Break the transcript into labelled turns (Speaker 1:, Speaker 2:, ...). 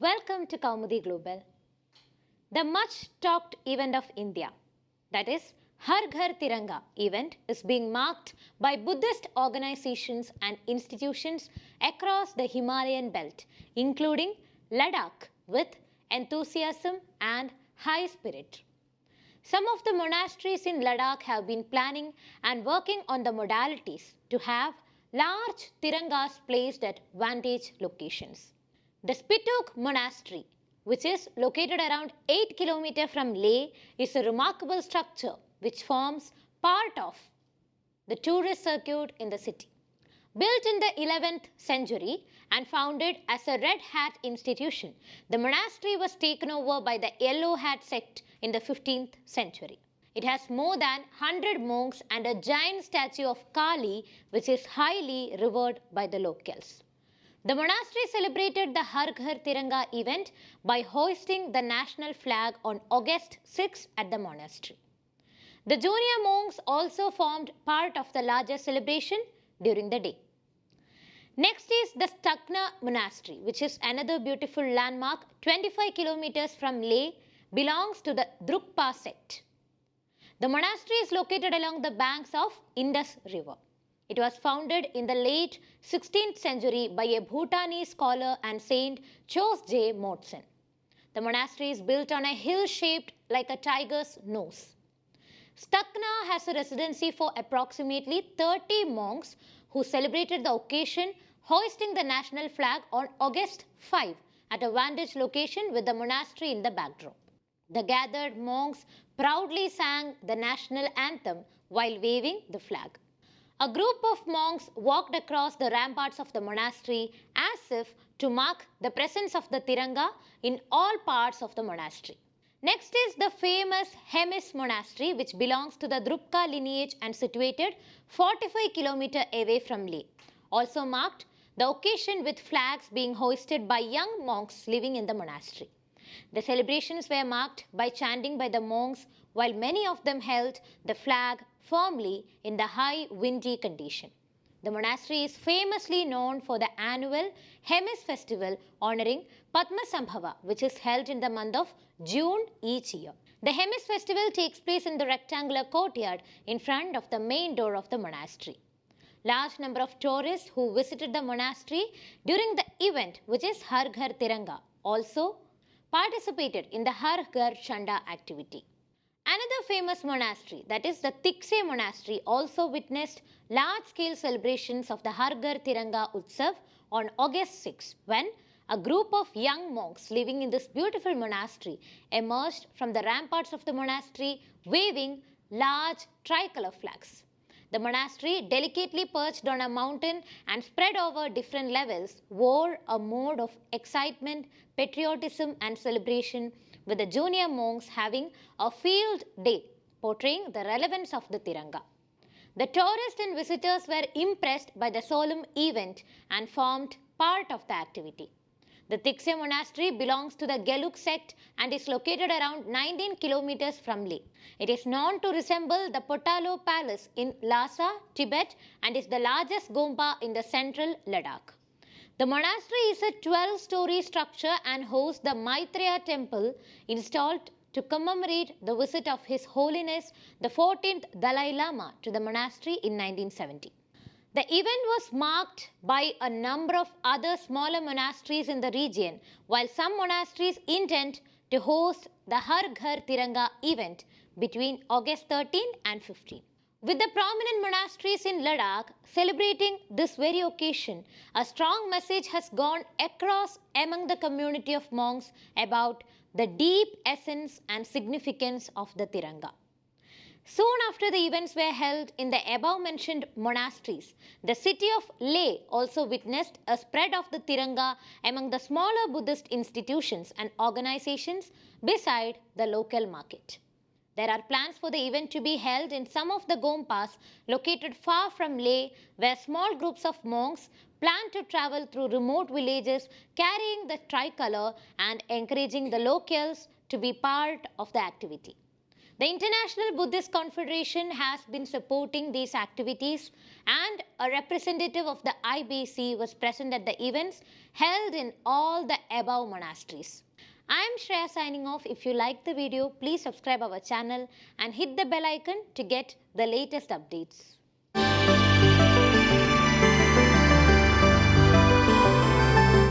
Speaker 1: Welcome to Kaumudy Global. The much talked event of India, that is Har Ghar Tiranga event, is being marked by Buddhist organizations and institutions across the Himalayan belt, including Ladakh, with enthusiasm and high spirit. Some of the monasteries in Ladakh have been planning and working on the modalities to have large Tirangas placed at vantage locations. The Speedok Monastery, which is located around 8 km from Leh, is a remarkable structure which forms part of the tourist circuit in the city. Built in the 11th century and founded as a Red Hat institution, the monastery was taken over by the Yellow Hat sect in the 15th century. It has more than 100 monks and a giant statue of Kali, which is highly revered by the locals. The monastery celebrated the Har Ghar Tiranga event by hoisting the national flag on August 6 at the monastery. The junior monks also formed part of the larger celebration during the day. Next is the Spetuk Monastery, which is another beautiful landmark 25 kilometers from Leh, belongs to the Drukpa sect. The monastery is located along the banks of Indus River. It was founded in the late 16th century by a Bhutanese scholar and saint Chosje Motsen. The monastery is built on a hill shaped like a tiger's nose. Spetuk has a residency for approximately 30 monks who celebrated the occasion hoisting the national flag on August 5 at a vantage location with the monastery in the backdrop. The gathered monks proudly sang the national anthem while waving the flag. A group of monks walked across the ramparts of the monastery as if to mark the presence of the Tiranga in all parts of the monastery. Next is the famous Hemis Monastery, which belongs to the Drupka lineage and situated 45 km away from Leh. Also marked the occasion with flags being hoisted by young monks living in the monastery. The celebrations were marked by chanting by the monks, while many of them held the flag firmly in the high windy condition. The monastery is famously known for the annual Hemis festival honoring Padmasambhava, which is held in the month of June each year. The Hemis festival takes place in the rectangular courtyard in front of the main door of the monastery. Large number of tourists who visited the monastery during the event, which is Har Ghar Tiranga, also participated in the Har Ghar Chanda activity. Another famous monastery, that is the Tikse Monastery, also witnessed large-scale celebrations of the Har Ghar Tiranga Utsav on August 6, when a group of young monks living in this beautiful monastery emerged from the ramparts of the monastery waving large tricolour flags. The monastery, delicately perched on a mountain and spread over different levels, wore a mode of excitement, patriotism and celebration, with the junior monks having a field day portraying the relevance of the Tiranga. The tourists and visitors were impressed by the solemn event and formed part of the activity. The Tikse Monastery belongs to the Gelug sect and is located around 19 kilometers from Leh. It is known to resemble the Potalo Palace in Lhasa, Tibet, and is the largest Gompa in the central Ladakh. The monastery is a 12-story structure and hosts the Maitreya temple installed to commemorate the visit of His Holiness the 14th Dalai Lama to the monastery in 1970. The event was marked by a number of other smaller monasteries in the region, while some monasteries intend to host the Har Ghar Tiranga event between August 13 and 15. With the prominent monasteries in Ladakh celebrating this very occasion, a strong message has gone across among the community of monks about the deep essence and significance of the Tiranga. Soon after the events were held in the above-mentioned monasteries, the city of Leh also witnessed a spread of the Tiranga among the smaller Buddhist institutions and organizations beside the local market. There are plans for the event to be held in some of the Gompas located far from Leh, where small groups of monks plan to travel through remote villages carrying the tricolour and encouraging the locals to be part of the activity. The International Buddhist Confederation has been supporting these activities, and a representative of the IBC was present at the events held in all the above monasteries. I am Shreya signing off. If you like the video, please subscribe our channel and hit the bell icon to get the latest updates.